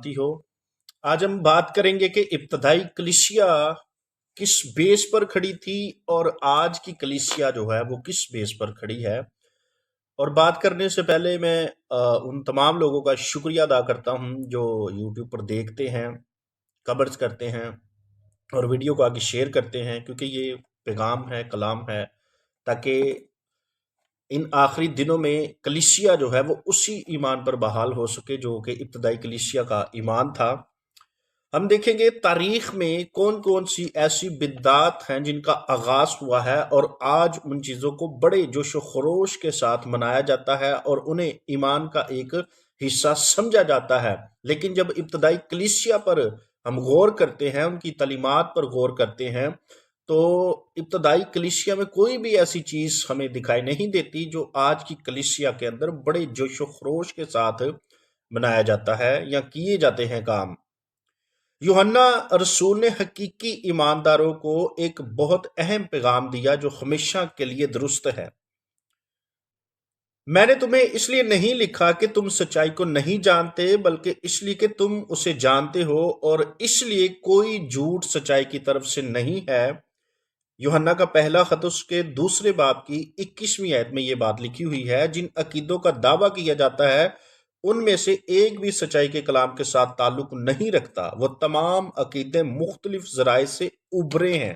सलामती हो। आज हम बात करेंगे कि इब्तदाई कलीसिया किस बेस पर खड़ी थी और आज की कलीसिया जो है वो किस बेस पर खड़ी है। और बात करने से पहले मैं उन तमाम लोगों का शुक्रिया अदा करता हूं जो यूट्यूब पर देखते हैं, कमेंट्स करते हैं और वीडियो को आगे शेयर करते हैं, क्योंकि ये पैगाम है, कलाम है, ताकि इन आखिरी दिनों में कलीसिया जो है वो उसी ईमान पर बहाल हो सके जो कि इब्तदाई कलीसिया का ईमान था। हम देखेंगे तारीख में कौन कौन सी ऐसी बिदआत हैं जिनका आगाज हुआ है और आज उन चीज़ों को बड़े जोश व खरोश के साथ मनाया जाता है और उन्हें ईमान का एक हिस्सा समझा जाता है। लेकिन जब इब्तदाई कलीसिया पर हम गौर करते हैं, उनकी तालीमात पर गौर करते हैं, तो इब्तदाई कलीसिया में कोई भी ऐसी चीज़ हमें दिखाई नहीं देती जो आज की कलीसिया के अंदर बड़े जोश व खरोश के साथ मनाया जाता है या किए जाते हैं काम। यूहन्ना रसूल ने हकीकी ईमानदारों को एक बहुत अहम पैगाम दिया जो हमेशा के लिए दुरुस्त है। मैंने तुम्हें इसलिए नहीं लिखा कि तुम सच्चाई को नहीं जानते, बल्कि इसलिए कि तुम उसे जानते हो और इसलिए कोई झूठ सच्चाई की तरफ से नहीं है। यूहन्ना का पहला खत उसके दूसरे बाब की 21वीं आयत में यह बात लिखी हुई है, जिन अकीदों का दावा किया जाता है उनमें से एक भी सच्चाई के कलाम के साथ ताल्लुक नहीं रखता। वो तमाम अकीदे मुख्तलिफ जराए से उभरे हैं।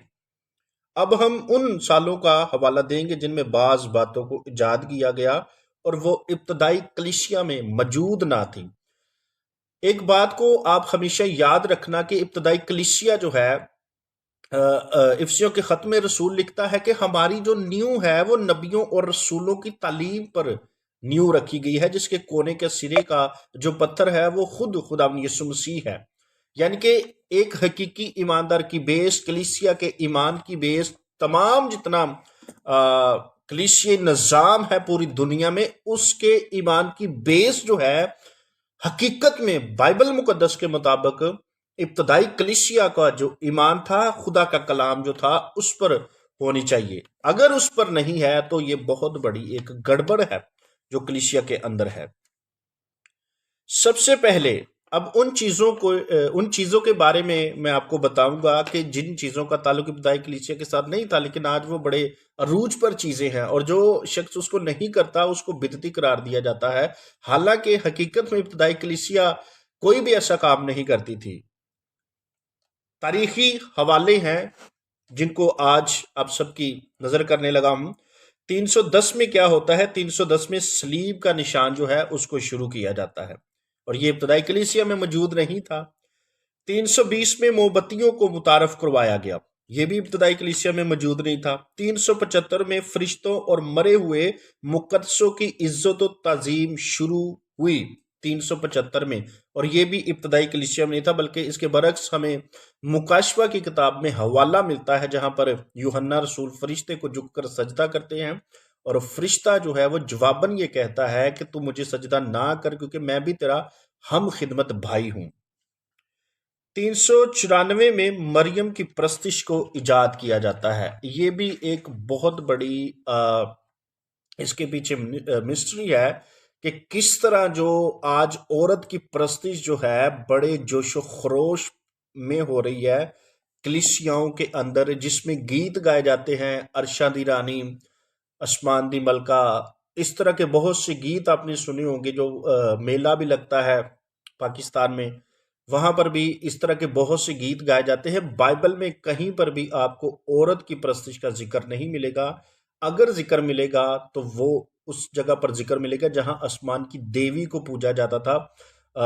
अब हम उन सालों का हवाला देंगे जिनमें बाज बातों को इजाद किया गया और वो इब्तदाई कलीसिया में मौजूद ना थी। एक बात को आप हमेशा याद रखना कि इब्तदाई कलीसिया जो है, इफ्सियों के खत में रसूल लिखता है कि हमारी जो नींव है वो नबियों और रसूलों की तालीम पर नींव रखी गई है, जिसके कोने के सिरे का जो पत्थर है वो खुद खुदा यीशु मसीह है। यानी कि एक हकीकी ईमानदार की बेस, कलीसिया के ईमान की बेस, तमाम जितना कलीसिया निज़ाम है पूरी दुनिया में, उसके ईमान की बेस जो है हकीकत में बाइबल मुकद्दस के मुताबिक इब्तदाई कलीसिया का जो ईमान था, खुदा का कलाम जो था, उस पर होनी चाहिए। अगर उस पर नहीं है तो ये बहुत बड़ी एक गड़बड़ है जो कलीसिया के अंदर है। सबसे पहले अब उन चीज़ों के बारे में मैं आपको बताऊंगा कि जिन चीज़ों का ताल्लुक इब्तदाई कलीसिया के साथ नहीं था, लेकिन आज वो बड़े अरूज पर चीज़ें हैं और जो शख्स उसको नहीं करता उसको बिदती करार दिया जाता है। हालांकि हकीकत में इब्तदाई कलीसिया कोई भी ऐसा काम नहीं करती थी। तारीखी हवाले हैं जिनको आज आप सबकी नज़र करने लगा हूं। 310 में क्या होता है? 310 में सलीब का निशान जो है उसको शुरू किया जाता है और ये इब्तदाई कलीसिया में मौजूद नहीं था। 320 में मोमबत्तियों को मुतारफ करवाया गया, ये भी इब्तदाई कलीसिया में मौजूद नहीं था। 375 में फरिश्तों और मरे हुए मुकद्दसों की इज्जत और ताजीम शुरू हुई 375 में, और ये भी इब्तदाई कलीसिया में नहीं था, बल्कि इसके बरक्स हमें मुकाशवा की किताब में हवाला मिलता है जहां पर यूहन्ना रसूल फरिश्ते को झुककर सजदा करते हैं और फरिश्ता जो है वो जवाबन ये कहता है कि तू मुझे सजदा ना कर, क्योंकि मैं भी तेरा हम खिदमत भाई हूं। 394 में मरियम की प्रस्तिश को इजाद किया जाता है। ये भी एक बहुत बड़ी इसके पीछे मिस्ट्री है कि किस तरह जो आज औरत की प्रस्तिश जो है बड़े जोशो खरोश में हो रही है कलीसियाओं के अंदर, जिसमें गीत गाए जाते हैं, अरशा दी रानी, आसमान दी मलका, इस तरह के बहुत से गीत आपने सुने होंगे। जो मेला भी लगता है पाकिस्तान में, वहां पर भी इस तरह के बहुत से गीत गाए जाते हैं। बाइबल में कहीं पर भी आपको औरत की प्रस्तिश का जिक्र नहीं मिलेगा। अगर जिक्र मिलेगा तो वो उस जगह पर जिक्र मिलेगा जहां आसमान की देवी को पूजा जाता था।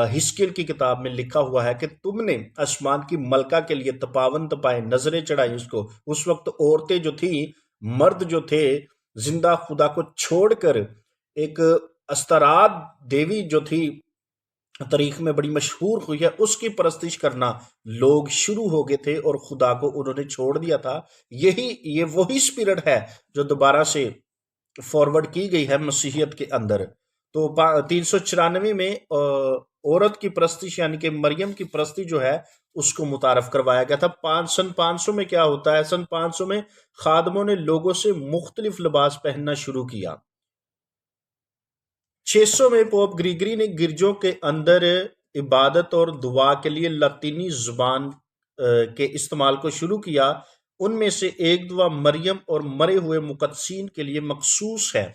हिस्कियल की किताब में लिखा हुआ है कि तुमने आसमान की मलका के लिए तपावन तपाए, नजरें चढ़ाई उसको। उस वक्त औरतें जो थी, मर्द जो थे, जिंदा खुदा को छोड़कर एक अस्ताराद देवी जो थी तारीख में बड़ी मशहूर हुई है, उसकी परस्तिश करना लोग शुरू हो गए थे और खुदा को उन्होंने छोड़ दिया था। ये वही स्पिरिट है जो दोबारा से फॉरवर्ड की गई है मसीहियत के अंदर। तो 394 में औरत की प्रस्तिश यानी कि मरियम की प्रस्तिश जो है उसको मुतारफ करवाया गया था। सन 500 में क्या होता है? सन 500 में खादमों ने लोगों से मुख्तलिफ लिबास पहनना शुरू किया। 600 में पोप ग्रीगरी ने गिरजों के अंदर عبادت اور دعا کے لیے لاطینی زبان کے استعمال کو شروع کیا، ان میں سے ایک دعا مریم اور مرے ہوئے مقدسین کے لیے مخصوص ہے۔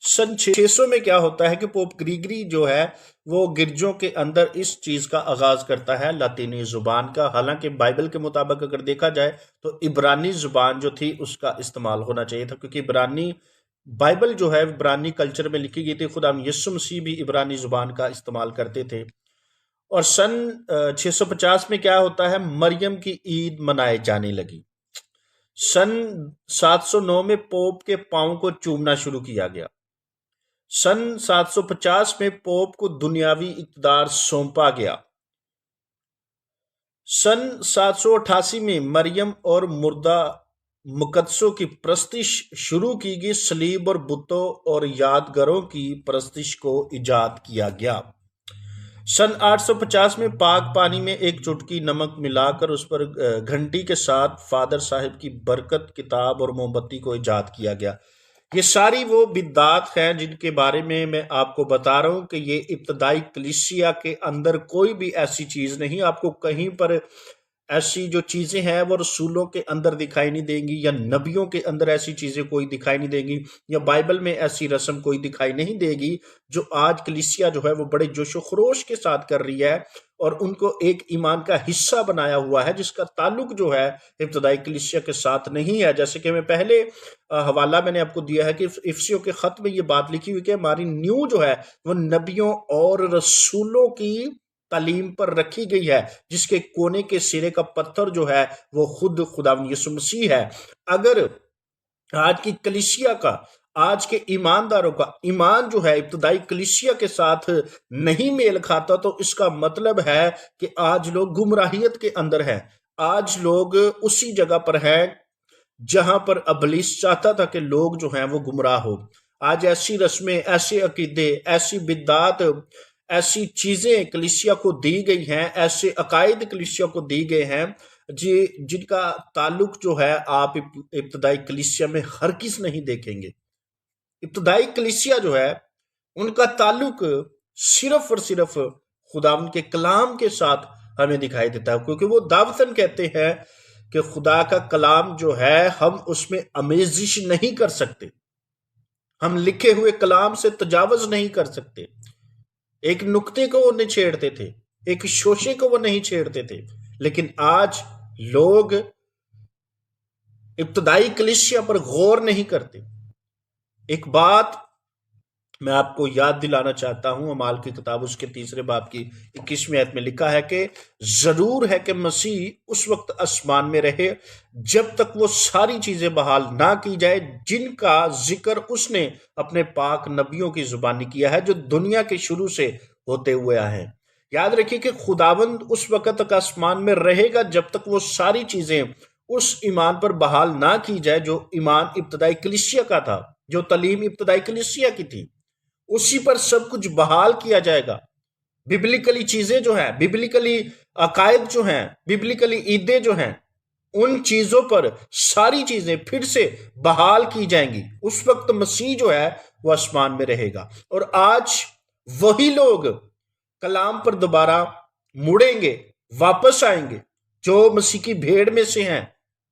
سن 600 میں کیا ہوتا ہے کہ پوپ گریگری جو ہے وہ گرجوں کے اندر اس چیز کا آغاز کرتا ہے لاطینی زبان کا۔ حالانکہ بائبل کے مطابق اگر دیکھا جائے تو عبرانی زبان جو تھی اس کا استعمال ہونا چاہیے تھا، کیونکہ عبرانی بائبل جو ہے عبرانی کلچر میں لکھی گئی تھی۔ خدا یسوع مسیح بھی عبرانی زبان کا استعمال کرتے تھے۔ اور سن 650 میں کیا ہوتا ہے، مریم کی عید منائے جانے لگی۔ سن 709 میں پوپ کے پاؤں کو چومنا شروع کیا گیا۔ سن 750 میں پوپ کو دنیاوی اقتدار سونپا گیا۔ سن 788 میں مریم اور مردہ مقدسوں کی پرستش شروع کی گئی۔ صلیب اور بتوں اور یادگاروں کی پرستش کو ایجاد کیا گیا۔ سن 850 میں پاک پانی میں ایک چٹکی نمک ملا کر اس پر گھنٹی کے ساتھ فادر صاحب کی برکت کتاب اور موم بتی کو ایجاد کیا گیا۔ یہ ساری وہ بدعات ہیں جن کے بارے میں آپ کو بتا رہا ہوں کہ یہ ابتدائی کلیسیا کے اندر کوئی بھی ایسی چیز نہیں۔ آپ کو کہیں پر ایسی جو چیزیں ہیں وہ رسولوں کے اندر دکھائی نہیں دیں گی، یا نبیوں کے اندر ایسی چیزیں کوئی دکھائی نہیں دیں گی، یا بائبل میں ایسی رسم کوئی دکھائی نہیں دے گی جو آج کلیسیا جو ہے وہ بڑے جوش و خروش کے ساتھ کر رہی ہے، اور ان کو ایک ایمان کا حصہ بنایا ہوا ہے جس کا تعلق جو ہے ابتدائی کلیسیا کے ساتھ نہیں ہے۔ جیسے کہ میں پہلے حوالہ میں نے آپ کو دیا ہے کہ افسیوں کے خط میں یہ بات لکھی ہوئی کہ ہماری نیو جو ہے وہ نبیوں اور رسولوں کی تعلیم پر رکھی گئی ہے، جس کے کونے کے سرے کا پتھر جو ہے وہ خود خداوند یسوع مسیح ہے۔ اگر آج کی کلیسیا کا، آج کے ایمانداروں کا ایمان جو ہے ابتدائی کلیسیا کے ساتھ نہیں میل کھاتا، تو اس کا مطلب ہے کہ آج لوگ گمراہیت کے اندر ہیں۔ آج لوگ اسی جگہ پر ہیں جہاں پر ابلیس چاہتا تھا کہ لوگ جو ہیں وہ گمراہ ہو۔ آج ایسی رسمیں، ایسے عقیدے، ایسی بدعات، ایسی چیزیں کلیسیا کو دی گئی ہیں، ایسے عقائد کلیسیا کو دی گئے ہیں جن کا تعلق جو ہے آپ ابتدائی کلیسیا میں ہرگز نہیں دیکھیں گے۔ ابتدائی کلیسیا جو ہے ان کا تعلق صرف اور صرف خداوند کے کلام کے ساتھ ہمیں دکھائی دیتا ہے، کیونکہ وہ دعوتاً کہتے ہیں کہ خدا کا کلام جو ہے ہم اس میں آمیزش نہیں کر سکتے، ہم لکھے ہوئے کلام سے تجاوز نہیں کر سکتے۔ ایک نقطے کو وہ نہیں چھیڑتے تھے، ایک شوشے کو وہ نہیں چھیڑتے تھے۔ لیکن آج لوگ ابتدائی کلیسیا پر غور نہیں کرتے۔ ایک بات میں آپ کو یاد دلانا چاہتا ہوں، اعمال کی کتاب اس کے 3 باب کی 21ویں آیت میں لکھا ہے کہ ضرور ہے کہ مسیح اس وقت آسمان میں رہے جب تک وہ ساری چیزیں بحال نہ کی جائے جن کا ذکر اس نے اپنے پاک نبیوں کی زبانی کیا ہے، جو دنیا کے شروع سے ہوتے ہوئے آئے ہیں۔ یاد رکھیے کہ خداوند اس وقت تک آسمان میں رہے گا جب تک وہ ساری چیزیں اس ایمان پر بحال نہ کی جائے جو ایمان ابتدائی کلیسیا کا تھا، جو تعلیم ابتدائی کلیسیا کی تھی۔ اسی پر سب کچھ بحال کیا جائے گا۔ ببلیکلی چیزیں جو ہیں، ببلیکلی عقائد جو ہیں، ببلیکلی عیدیں جو ہیں، ان چیزوں پر ساری چیزیں پھر سے بحال کی جائیں گی۔ اس وقت مسیح جو ہے وہ آسمان میں رہے گا، اور آج وہی لوگ کلام پر دوبارہ مڑیں گے، واپس آئیں گے، جو مسیح کی بھیڑ میں سے ہیں،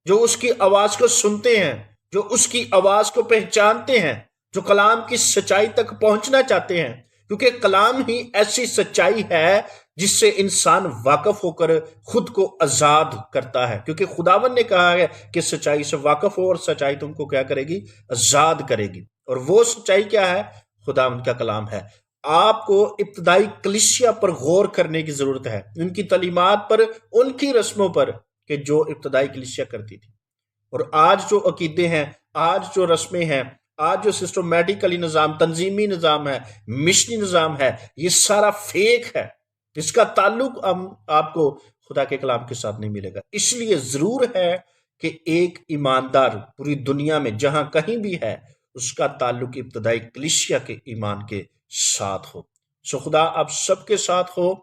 جو اس کی آواز کو سنتے ہیں، جو اس کی آواز کو پہچانتے ہیں، جو کلام کی سچائی تک پہنچنا چاہتے ہیں، کیونکہ کلام ہی ایسی سچائی ہے جس سے انسان واقف ہو کر خود کو آزاد کرتا ہے، کیونکہ خداوند نے کہا ہے کہ سچائی سے واقف ہو اور سچائی تم کو کیا کرے گی؟ آزاد کرے گی۔ اور وہ سچائی کیا ہے؟ خداوند کا کلام ہے۔ آپ کو ابتدائی کلیسیا پر غور کرنے کی ضرورت ہے، ان کی تعلیمات پر، ان کی رسموں پر کہ جو ابتدائی کلیسیا کرتی تھی۔ اور آج جو عقیدے ہیں، آج جو رسمیں ہیں، آج جو سسٹمیٹیکلی نظام، تنظیمی نظام ہے، مشنی نظام ہے، یہ سارا فیک ہے۔ اس کا تعلق آپ کو خدا کے کلام کے ساتھ نہیں ملے گا۔ اس لیے ضرور ہے کہ ایک ایماندار پوری دنیا میں جہاں کہیں بھی ہے، اس کا تعلق ابتدائی کلیسیا کے ایمان کے ساتھ ہو۔ سو خدا آپ سب کے ساتھ ہو۔